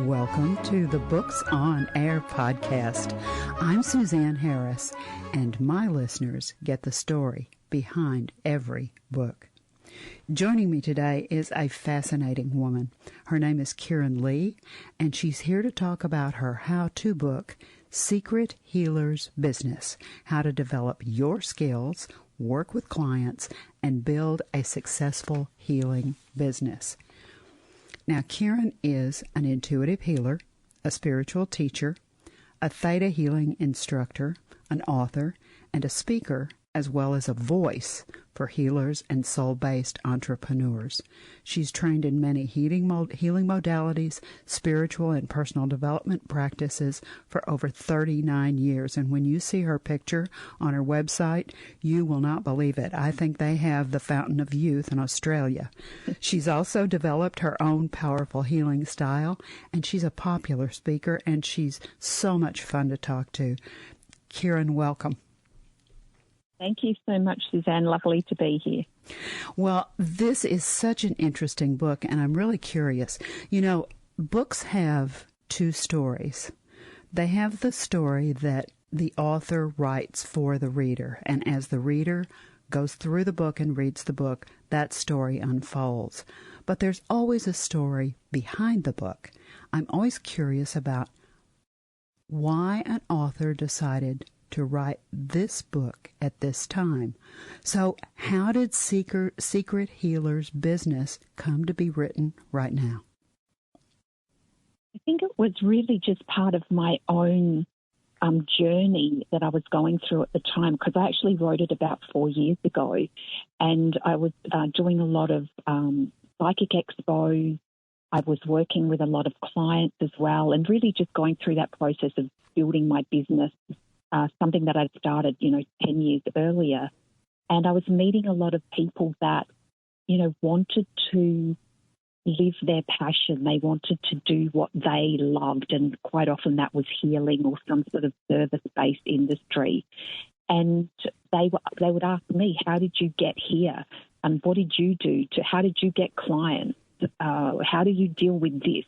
Welcome to the Books on Air podcast. I'm Suzanne Harris, and my listeners get the story behind every book. Joining me today is a fascinating woman. Her name is Karen Lee, and she's here to talk about her how-to book, Secret Healer's Business, how to develop your skills, work with clients, and build a successful healing business. Now, Karen is an intuitive healer, a spiritual teacher, a theta healing instructor, an author, and a speaker, as well as a voice for healers and soul-based entrepreneurs. She's trained in many healing modalities, spiritual and personal development practices for over 39 years. And when you see her picture on her website, you will not believe it. I think they have the Fountain of Youth in Australia. She's also developed her own powerful healing style, and she's a popular speaker, and she's so much fun to talk to. Karen, welcome. Thank you so much, Suzanne. Lovely to be here. Well, this is such an interesting book, and I'm really curious. You know, books have two stories. They have the story that the author writes for the reader, and as the reader goes through the book and reads the book, that story unfolds. But there's always a story behind the book. I'm always curious about why an author decided to write this book at this time. So how did Secret Healer's Business come to be written right now? I think it was really just part of my own journey that I was going through at the time, because I actually wrote it about 4 years ago, and I was doing a lot of psychic expos. I was working with a lot of clients as well, and really just going through that process of building my business, something that I'd started, 10 years earlier. And I was meeting a lot of people that, wanted to live their passion. They wanted to do what they loved, and quite often that was healing or some sort of service-based industry. And they would ask me, how did you get here? And what did you do? How did you get clients? How do you deal with this?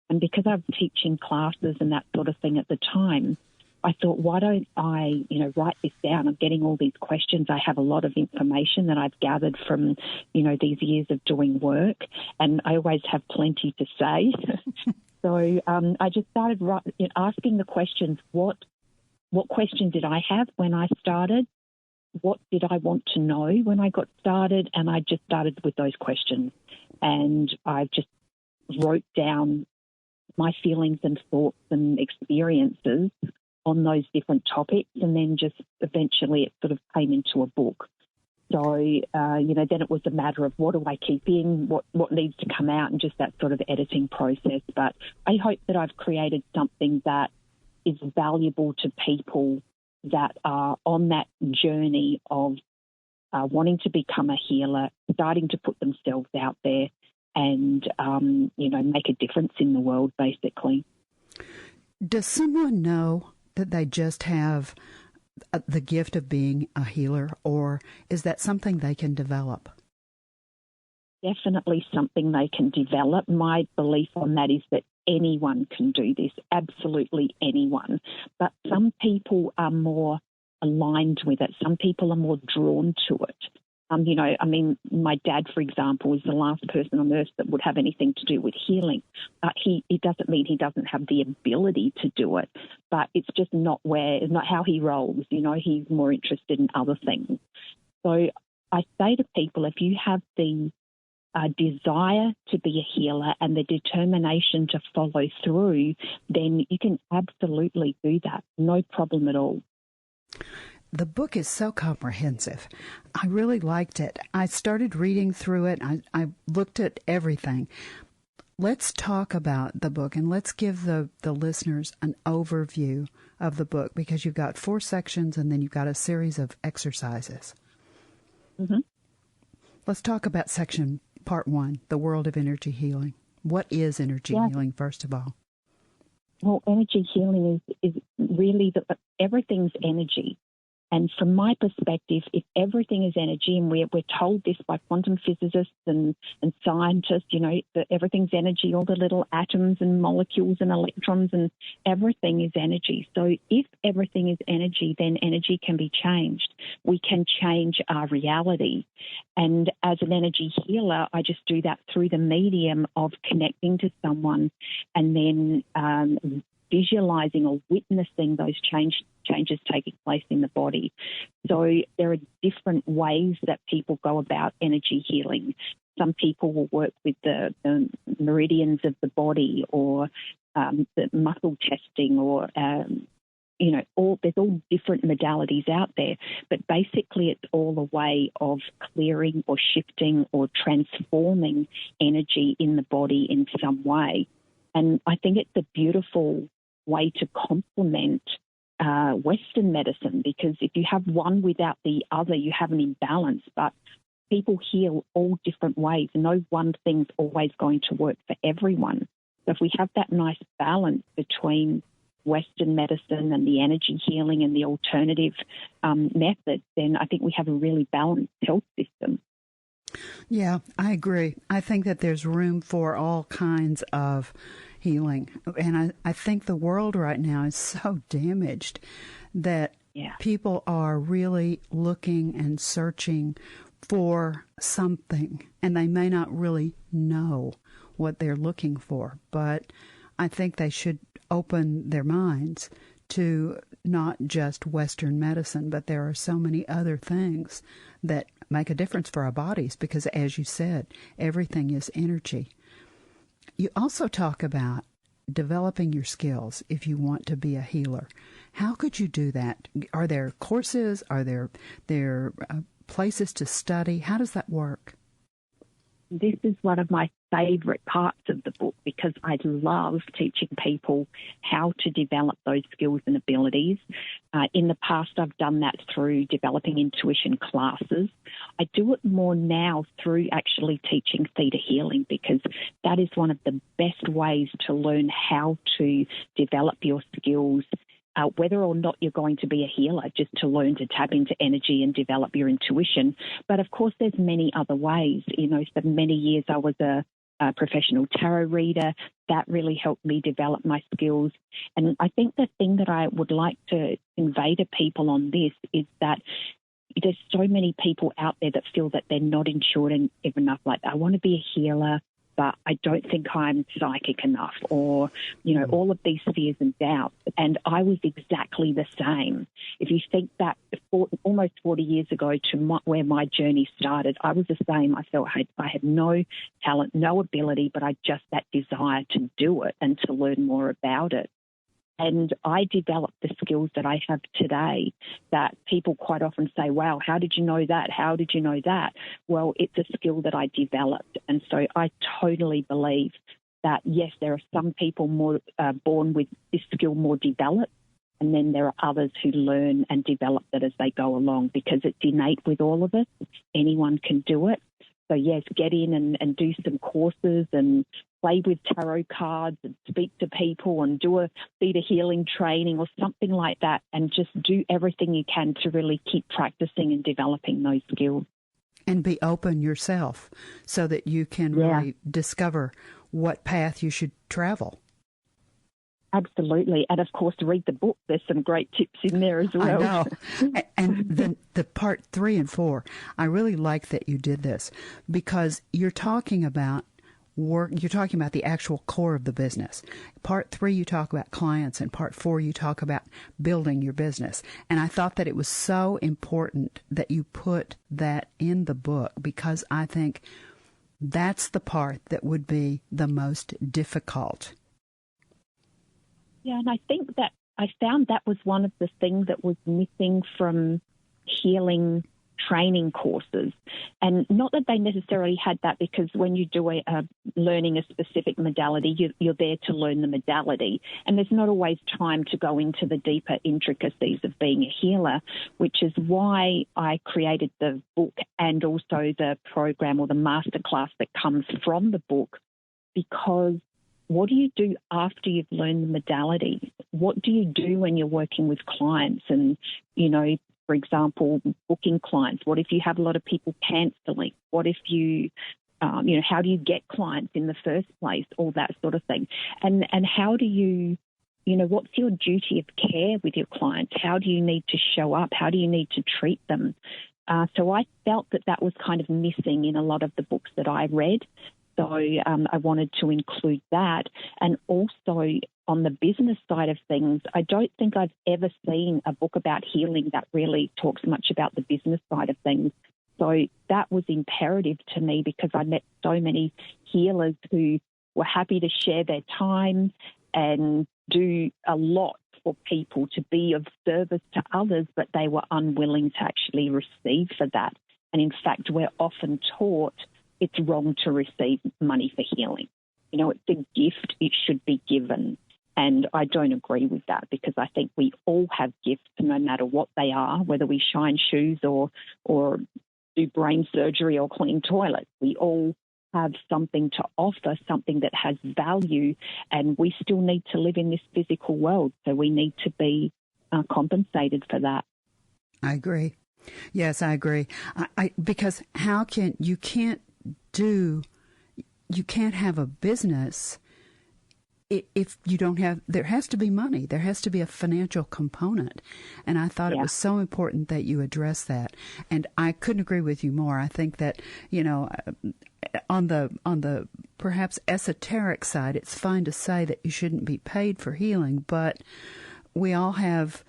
And because I was teaching classes and that sort of thing at the time, I thought, why don't I, write this down? I'm getting all these questions. I have a lot of information that I've gathered from, these years of doing work, and I always have plenty to say. So I just started asking the questions. What question did I have when I started? What did I want to know when I got started? And I just started with those questions, and I just wrote down my feelings and thoughts and experiences on those different topics, and then just eventually it sort of came into a book. So, then it was a matter of what do I keep in, what needs to come out, and just that sort of editing process. But I hope that I've created something that is valuable to people that are on that journey of wanting to become a healer, starting to put themselves out there and, make a difference in the world, basically. Does someone know that they just have the gift of being a healer, or is that something they can develop? Definitely something they can develop. My belief on that is that anyone can do this, absolutely anyone. But some people are more aligned with it. Some people are more drawn to it. My dad, for example, is the last person on earth that would have anything to do with healing. But it doesn't mean he doesn't have the ability to do it. But it's just not how he rolls. He's more interested in other things. So I say to people, if you have the desire to be a healer and the determination to follow through, then you can absolutely do that. No problem at all. The book is so comprehensive. I really liked it. I started reading through it. I looked at everything. Let's talk about the book, and let's give the listeners an overview of the book, because you've got 4 sections and then you've got a series of exercises. Mm-hmm. Let's talk about section part 1, the world of energy healing. What is energy healing, first of all? Well, energy healing is really everything's energy. And from my perspective, if everything is energy, and we're told this by quantum physicists and scientists, that everything's energy, all the little atoms and molecules and electrons, and everything is energy. So if everything is energy, then energy can be changed. We can change our reality. And as an energy healer, I just do that through the medium of connecting to someone and then visualizing or witnessing those changes taking place in the body. So there are different ways that people go about energy healing. Some people will work with the meridians of the body, or the muscle testing, or there's all different modalities out there. But basically, it's all a way of clearing or shifting or transforming energy in the body in some way. And I think it's a beautiful way to complement Western medicine, because if you have one without the other, you have an imbalance. But people heal all different ways. No one thing's always going to work for everyone. So if we have that nice balance between Western medicine and the energy healing and the alternative methods, then I think we have a really balanced health system. Yeah, I agree. I think that there's room for all kinds of healing. And I think the world right now is so damaged that people are really looking and searching for something, and they may not really know what they're looking for. But I think they should open their minds to not just Western medicine, but there are so many other things that make a difference for our bodies, because, as you said, everything is energy. You also talk about developing your skills if you want to be a healer. How could you do that? Are there courses? Are there places to study? How does that work? This is one of my favourite parts of the book, because I love teaching people how to develop those skills and abilities. In the past, I've done that through developing intuition classes. I do it more now through actually teaching theta healing, because that is one of the best ways to learn how to develop your skills, whether or not you're going to be a healer, just to learn to tap into energy and develop your intuition. But of course, there's many other ways. For many years, I was a professional tarot reader. That really helped me develop my skills. And I think the thing that I would like to convey to people on this is that there's so many people out there that feel that they're not insured enough. Like, I want to be a healer, but I don't think I'm psychic enough, or, all of these fears and doubts. And I was exactly the same. If you think back almost 40 years ago to where my journey started, I was the same. I felt I had no talent, no ability, but I just that desire to do it and to learn more about it. And I developed the skills that I have today that people quite often say, wow, how did you know that? How did you know that? Well, it's a skill that I developed. And so I totally believe that, yes, there are some people more born with this skill more developed, and then there are others who learn and develop that as they go along, because it's innate with all of us. Anyone can do it. So, yes, get in and do some courses and play with tarot cards and speak to people and do a theta healing training or something like that, and just do everything you can to really keep practicing and developing those skills. And be open yourself so that you can really discover what path you should travel. Absolutely. And, of course, to read the book, there's some great tips in there as well. I know. And the part 3 and 4, I really like that you did this, because you're talking about work, you're talking about the actual core of the business. Part 3, you talk about clients, and part 4, you talk about building your business. And I thought that it was so important that you put that in the book, because I think that's the part that would be the most difficult. Yeah, and I think that I found that was one of the things that was missing from healing training courses. And not that they necessarily had that, because when you do learning a specific modality, you're there to learn the modality. And there's not always time to go into the deeper intricacies of being a healer, which is why I created the book and also the program or the masterclass that comes from the book, because what do you do after you've learned the modality? What do you do when you're working with clients? And, for example, booking clients? What if you have a lot of people cancelling? What if you, how do you get clients in the first place? All that sort of thing. And how do you, what's your duty of care with your clients? How do you need to show up? How do you need to treat them? So I felt that was kind of missing in a lot of the books that I read. So I wanted to include that. And also on the business side of things, I don't think I've ever seen a book about healing that really talks much about the business side of things. So that was imperative to me because I met so many healers who were happy to share their time and do a lot for people to be of service to others, but they were unwilling to actually receive for that. And in fact, we're often taught it's wrong to receive money for healing. It's a gift, it should be given. And I don't agree with that because I think we all have gifts no matter what they are, whether we shine shoes or do brain surgery or clean toilets. We all have something to offer, something that has value, and we still need to live in this physical world. So we need to be compensated for that. I agree. Yes, I agree. Because you can't have a business if you don't have, there has to be money. There has to be a financial component. And I thought it was so important that you address that. And I couldn't agree with you more. I think that, on the perhaps esoteric side, it's fine to say that you shouldn't be paid for healing, but we all have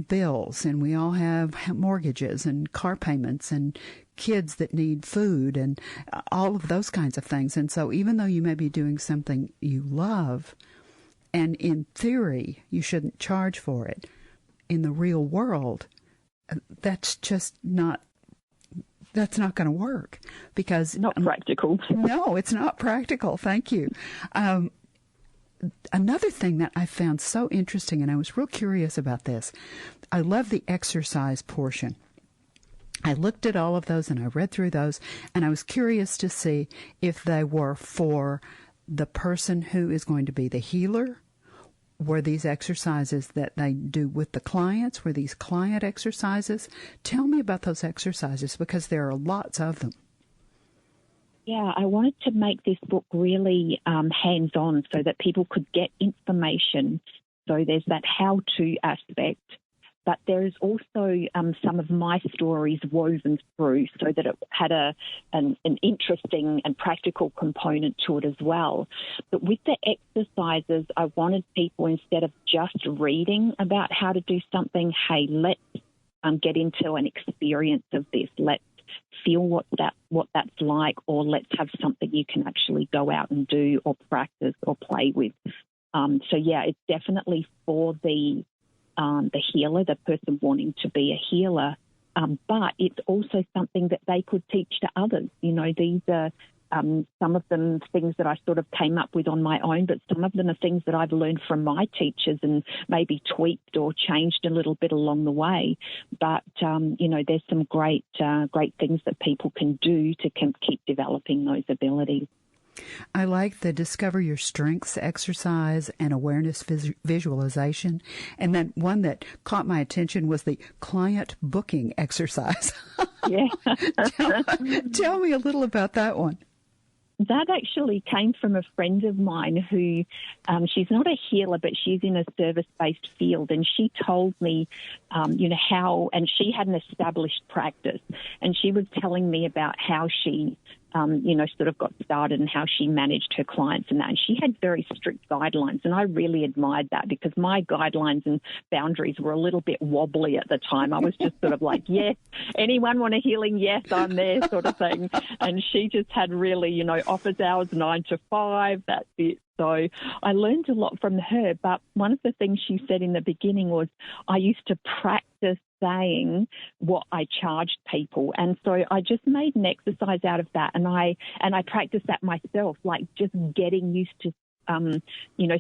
bills and we all have mortgages and car payments and kids that need food and all of those kinds of things. And so even though you may be doing something you love, and in theory you shouldn't charge for it, in the real world, that's not going to work because not practical. No, it's not practical. Thank you. Another thing that I found so interesting, and I was real curious about this, I love the exercise portion. I looked at all of those and I read through those, and I was curious to see if they were for the person who is going to be the healer. Were these exercises that they do with the clients? Were these client exercises? Tell me about those exercises because there are lots of them. Yeah, I wanted to make this book really hands-on so that people could get information. So there's that how-to aspect, but there is also some of my stories woven through so that it had an interesting and practical component to it as well. But with the exercises, I wanted people, instead of just reading about how to do something, hey, let's get into an experience of this. Let's feel what that's like, or let's have something you can actually go out and do or practice or play with. So yeah, it's definitely for the healer, the person wanting to be a healer, but it's also something that they could teach to others. These are some of them things that I sort of came up with on my own, but some of them are things that I've learned from my teachers and maybe tweaked or changed a little bit along the way. But, there's some great things that people can do to keep developing those abilities. I like the Discover Your Strengths exercise and awareness visualization. And then one that caught my attention was the client booking exercise. Yeah. Tell me a little about that one. That actually came from a friend of mine who, she's not a healer, but she's in a service-based field. And she told me, how, and she had an established practice. And she was telling me about how she, sort of got started and how she managed her clients and that. And she had very strict guidelines. And I really admired that because my guidelines and boundaries were a little bit wobbly at the time. I was just sort of like, yes, anyone want a healing? Yes, I'm there sort of thing. And she just had really, office hours 9 to 5. That's it. So I learned a lot from her. But one of the things she said in the beginning was I used to practice saying what I charged people. And so I just made an exercise out of that. And I practiced that myself, like just getting used to,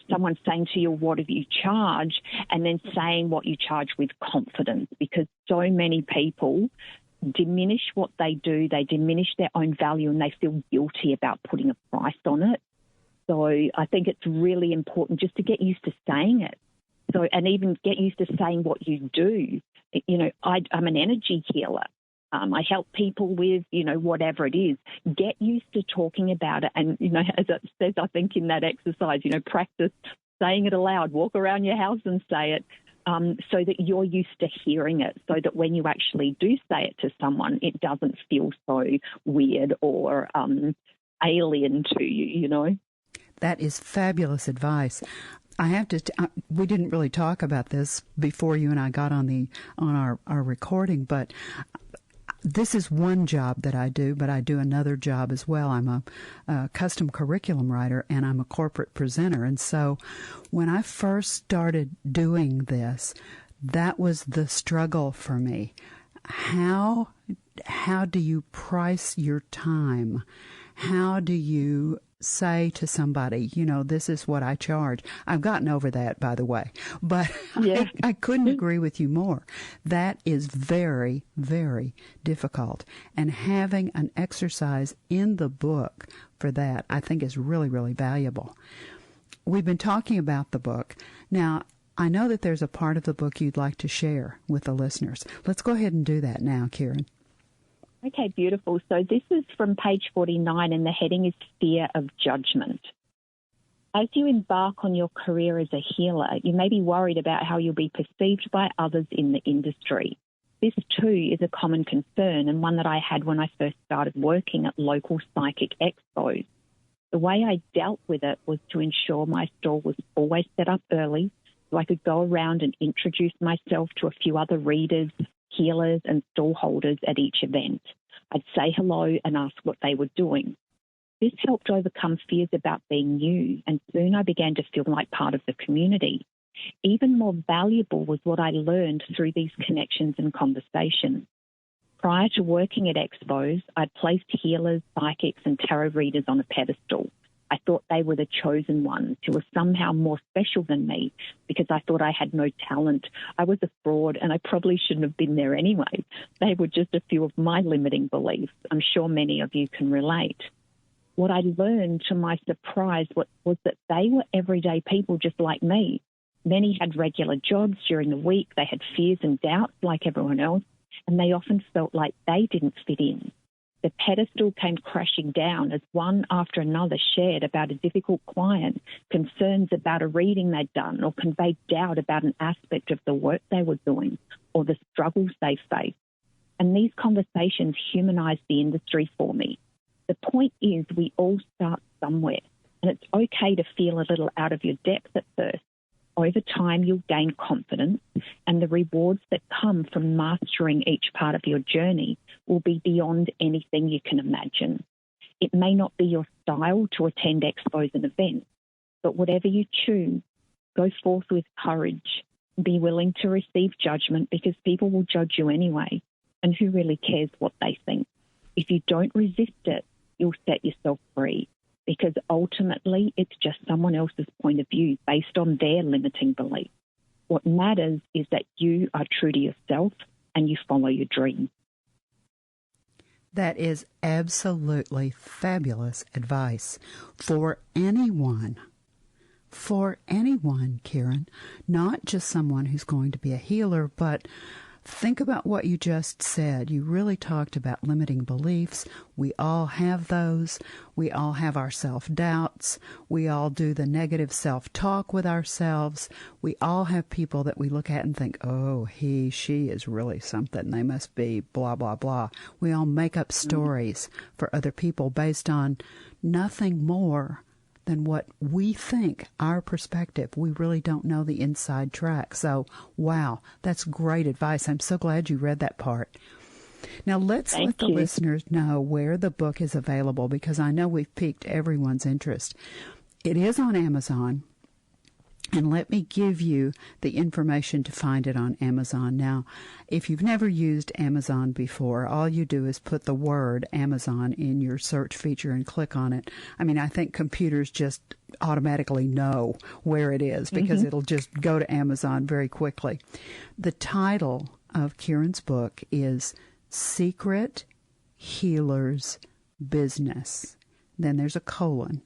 someone saying to you, what do you charge? And then saying what you charge with confidence, because so many people diminish what they do. They diminish their own value and they feel guilty about putting a price on it. So I think it's really important just to get used to saying it. So, and even get used to saying what you do. You know, I'm an energy healer. I help people with, you know, whatever it is. Get used to talking about it. And, you know, as it says, I think in that exercise, you know, practice saying it aloud, walk around your house and say it, so that you're used to hearing it, so that when you actually do say it to someone, it doesn't feel so weird or alien to you, you know. That is fabulous advice. I have to. We didn't really talk about this before you and I got on our recording, but this is one job that I do, but I do another job as well. I'm a custom curriculum writer, and I'm a corporate presenter. And so when I first started doing this, that was the struggle for me. How do you price your time? How do you say to somebody, you know, this is what I charge? I've gotten over that, by the way, but yeah. I couldn't agree with you more. That is very, very difficult. And having an exercise in the book for that, I think, is really, really valuable. We've been talking about the book. Now, I know that there's a part of the book you'd like to share with the listeners. Let's go ahead and do that now, Karen. Okay, beautiful. So this is from page 49, and the heading is Fear of Judgment. As you embark on your career as a healer, you may be worried about how you'll be perceived by others in the industry. This, too, is a common concern, and one that I had when I first started working at local psychic expos. The way I dealt with it was to ensure my stall was always set up early, so I could go around and introduce myself to a few other readers, healers and stall holders at each event. I'd say hello and ask what they were doing. This helped overcome fears about being new, and soon I began to feel like part of the community. Even more valuable was what I learned through these connections and conversations. Prior to working at expos, I'd placed healers, psychics and tarot readers on a pedestal. I thought they were the chosen ones who were somehow more special than me because I thought I had no talent. I was a fraud and I probably shouldn't have been there anyway. They were just a few of my limiting beliefs. I'm sure many of you can relate. What I learned to my surprise was that they were everyday people just like me. Many had regular jobs during the week. They had fears and doubts like everyone else, and they often felt like they didn't fit in. The pedestal came crashing down as one after another shared about a difficult client, concerns about a reading they'd done, or conveyed doubt about an aspect of the work they were doing or the struggles they faced. And these conversations humanized the industry for me. The point is we all start somewhere, and it's okay to feel a little out of your depth at first. Over time, you'll gain confidence, and the rewards that come from mastering each part of your journey will be beyond anything you can imagine. It may not be your style to attend expos and events, but whatever you choose, go forth with courage. Be willing to receive judgment because people will judge you anyway, and who really cares what they think? If you don't resist it, you'll set yourself free. Because ultimately it's just someone else's point of view based on their limiting beliefs. What matters is that you are true to yourself and you follow your dreams. That is absolutely fabulous advice for anyone, Karen, not just someone who's going to be a healer, but think about what you just said. You really talked about limiting beliefs. We all have those. We all have our self-doubts. We all do the negative self-talk with ourselves. We all have people that we look at and think, oh, she is really something. They must be blah, blah, blah. We all make up stories for other people based on nothing more than what we think, our perspective. We really don't know the inside track. So, wow, that's great advice. I'm so glad you read that part. Now, let's let the listeners know where the book is available, because I know we've piqued everyone's interest. It is on Amazon, and let me give you the information to find it on Amazon. Now, if you've never used Amazon before, all you do is put the word Amazon in your search feature and click on it. I mean, I think computers just automatically know where it is because it'll just go to Amazon very quickly. The title of Karen's book is Secret Healer's Business. Then there's a colon.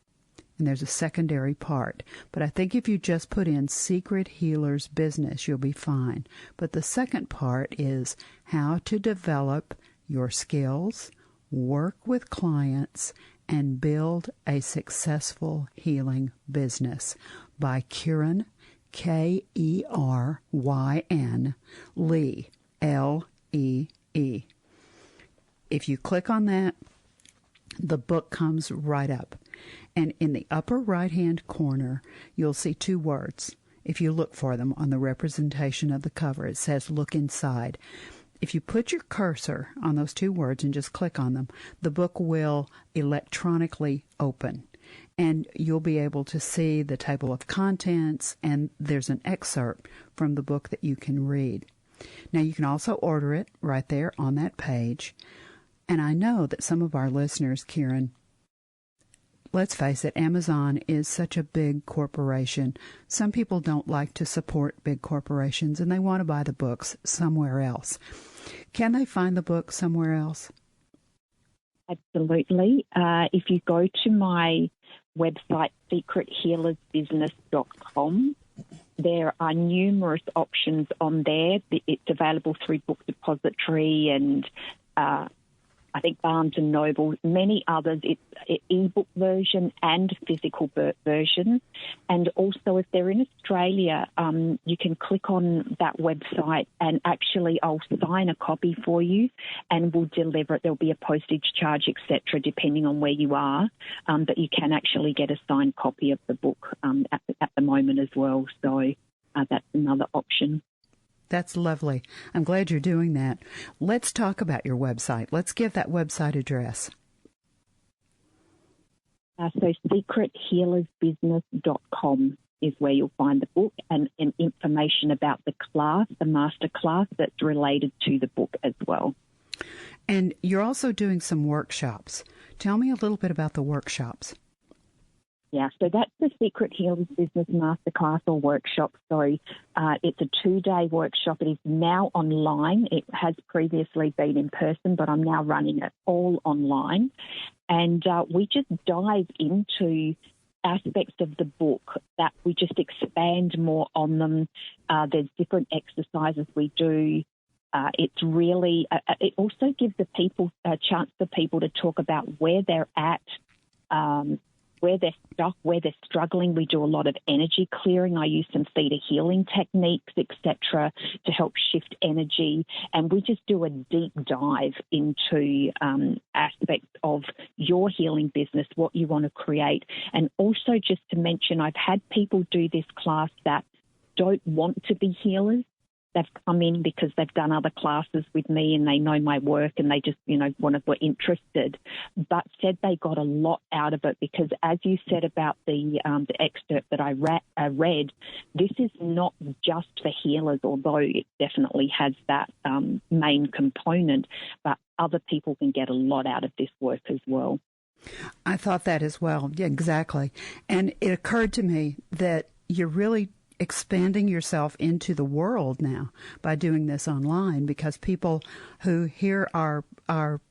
and there's a secondary part. But I think if you just put in Secret Healer's Business, you'll be fine. But the second part is how to develop your skills, work with clients, and build a successful healing business by Keryn, Keryn Lee, Lee. If you click on that, the book comes right up. And in the upper right-hand corner, you'll see two words. If you look for them on the representation of the cover, it says look inside. If you put your cursor on those two words and just click on them, the book will electronically open. And you'll be able to see the table of contents, and there's an excerpt from the book that you can read. Now, you can also order it right there on that page. And I know that some of our listeners, Keryn, let's face it, Amazon is such a big corporation. Some people don't like to support big corporations, and they want to buy the books somewhere else. Can they find the book somewhere else? Absolutely. If you go to my website, secrethealersbusiness.com, there are numerous options on there. It's available through Book Depository and I think Barnes & Noble, many others. It's an ebook version and physical version. And also, if they're in Australia, you can click on that website and actually I'll sign a copy for you and we'll deliver it. There'll be a postage charge, etc., depending on where you are. But you can actually get a signed copy of the book at the moment as well. So that's another option. That's lovely. I'm glad you're doing that. Let's talk about your website. Let's give that website address. So secrethealersbusiness.com is where you'll find the book and information about the class, the Masterclass that's related to the book as well. And you're also doing some workshops. Tell me a little bit about the workshops. Yeah, so that's the Secret Healers Business Masterclass or workshop. So it's a 2-day workshop. It is now online. It has previously been in person, but I'm now running it all online. And we just dive into aspects of the book that we just expand more on them. There's different exercises we do. It's really, it also gives the people a chance for people to talk about where they're at, where they're stuck, where they're struggling. We do a lot of energy clearing. I use some theta healing techniques, etc., to help shift energy. And we just do a deep dive into aspects of your healing business, what you want to create. And also just to mention, I've had people do this class that don't want to be healers. They've come in because they've done other classes with me and they know my work and they just, were interested, but said they got a lot out of it because, as you said about the excerpt that I read, this is not just for healers, although it definitely has that main component, but other people can get a lot out of this work as well. I thought that as well. Yeah, exactly. And it occurred to me that you're really expanding yourself into the world now by doing this online, because people who hear our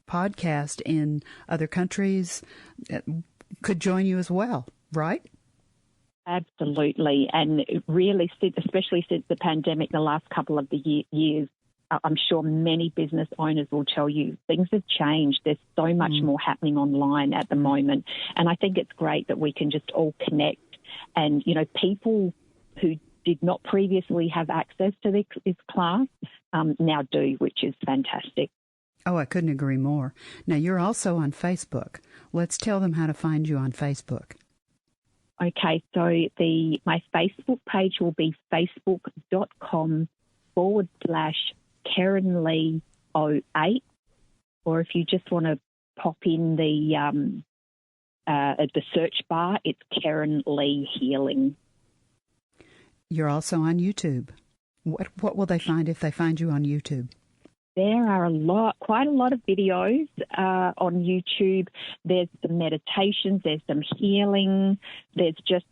podcast in other countries could join you as well, right? Absolutely. And really, especially since the pandemic, the last couple of the years, I'm sure many business owners will tell you things have changed. There's so much more happening online at the moment. And I think it's great that we can just all connect. And, people who did not previously have access to this class now do, which is fantastic. Oh, I couldn't agree more. Now, you're also on Facebook. Let's tell them how to find you on Facebook. Okay, so my Facebook page will be facebook.com/KerynLee08, or if you just want to pop in the search bar, it's Keryn Lee Healing. You're also on YouTube. What will they find if they find you on YouTube? There are quite a lot of videos on YouTube. There's some meditations, there's some healing, there's just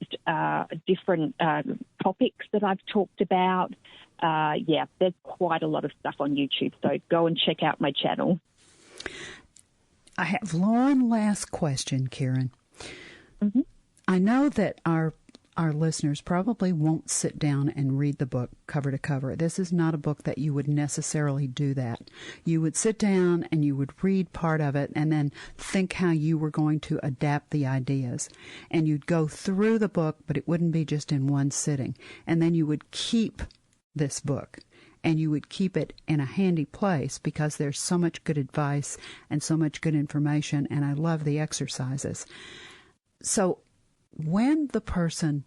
different topics that I've talked about. There's quite a lot of stuff on YouTube, so go and check out my channel. I have one last question, Keryn. Mm-hmm. I know that our listeners probably won't sit down and read the book cover to cover. This is not a book that you would necessarily do that. You would sit down and you would read part of it and then think how you were going to adapt the ideas. And you'd go through the book, but it wouldn't be just in one sitting. And then you would keep this book, and you would keep it in a handy place because there's so much good advice and so much good information, and I love the exercises. So when the person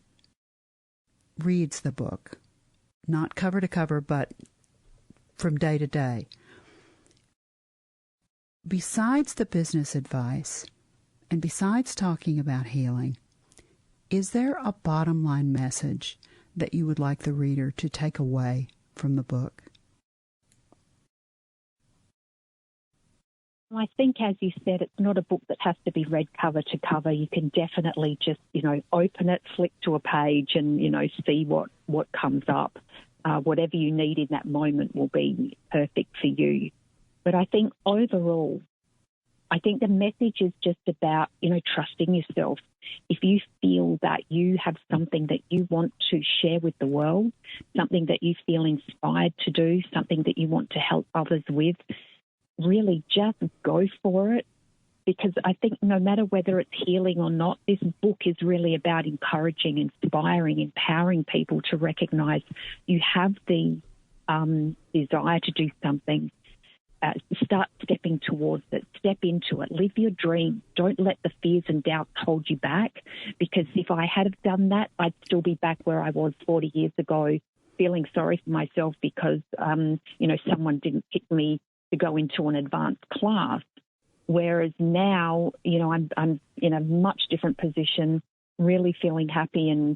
reads the book, not cover to cover, but from day to day, besides the business advice and besides talking about healing, is there a bottom line message that you would like the reader to take away from the book? I think, as you said, it's not a book that has to be read cover to cover. You can definitely just, open it, flick to a page and, see what comes up. Whatever you need in that moment will be perfect for you. But I think overall, the message is just about, trusting yourself. If you feel that you have something that you want to share with the world, something that you feel inspired to do, something that you want to help others with, really just go for it, because I think no matter whether it's healing or not, this book is really about encouraging, inspiring, empowering people to recognise you have the desire to do something. Start stepping towards it. Step into it. Live your dream. Don't let the fears and doubts hold you back, because if I had have done that, I'd still be back where I was 40 years ago, feeling sorry for myself because, someone didn't pick me to go into an advanced class. Whereas now, I'm in a much different position, really feeling happy and,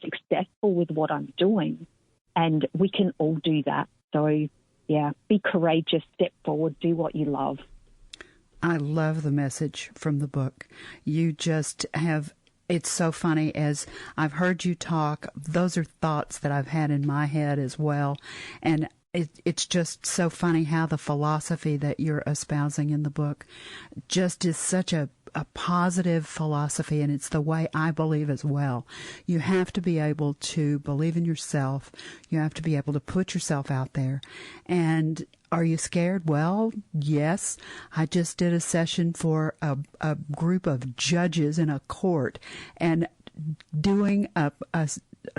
successful with what I'm doing. And we can all do that. So, yeah, be courageous, step forward, do what you love. I love the message from the book. You just have... It's so funny, as I've heard you talk, those are thoughts that I've had in my head as well. And it's just so funny how the philosophy that you're espousing in the book just is such a positive philosophy, and it's the way I believe as well. You have to be able to believe in yourself. You have to be able to put yourself out there. And are you scared? Well, yes. I just did a session for a group of judges in a court, and doing a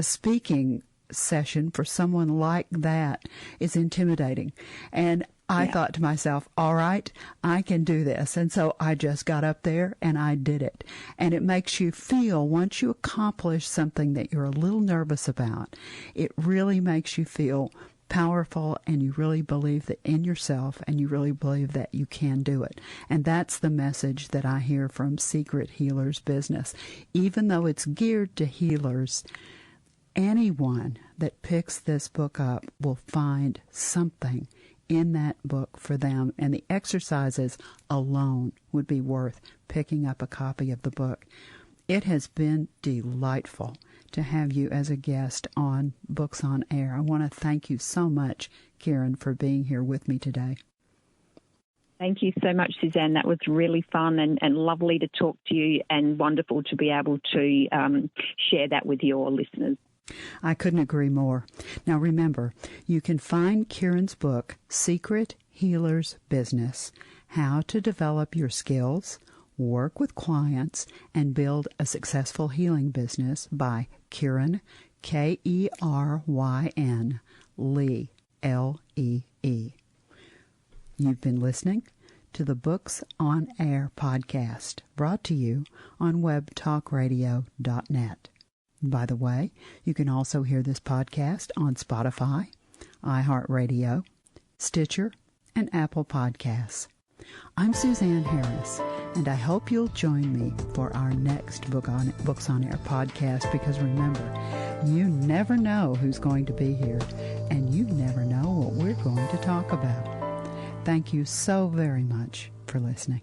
speaking session for someone like that is intimidating. And I thought to myself, all right, I can do this. And so I just got up there and I did it. And it makes you feel, once you accomplish something that you're a little nervous about, it really makes you feel powerful, and you really believe that in yourself, and you really believe that you can do it. And that's the message that I hear from Secret Healers Business. Even though it's geared to healers, anyone that picks this book up will find something in that book for them, and the exercises alone would be worth picking up a copy of the book. It has been delightful to have you as a guest on Books on Air. I want to thank you so much, Karen, for being here with me today. Thank you so much, Suzanne. That was really fun and lovely to talk to you, and wonderful to be able to share that with your listeners. I couldn't agree more. Now remember, you can find Kieran's book, Secret Healers Business, How to Develop Your Skills, Work with Clients, and Build a Successful Healing Business, by Kieran, Keryn, Lee, Lee. You've been listening to the Books on Air podcast, brought to you on webtalkradio.net. By the way, you can also hear this podcast on Spotify, iHeartRadio, Stitcher, and Apple Podcasts. I'm Suzanne Harris, and I hope you'll join me for our next Books on Air podcast, because remember, you never know who's going to be here, and you never know what we're going to talk about. Thank you so very much for listening.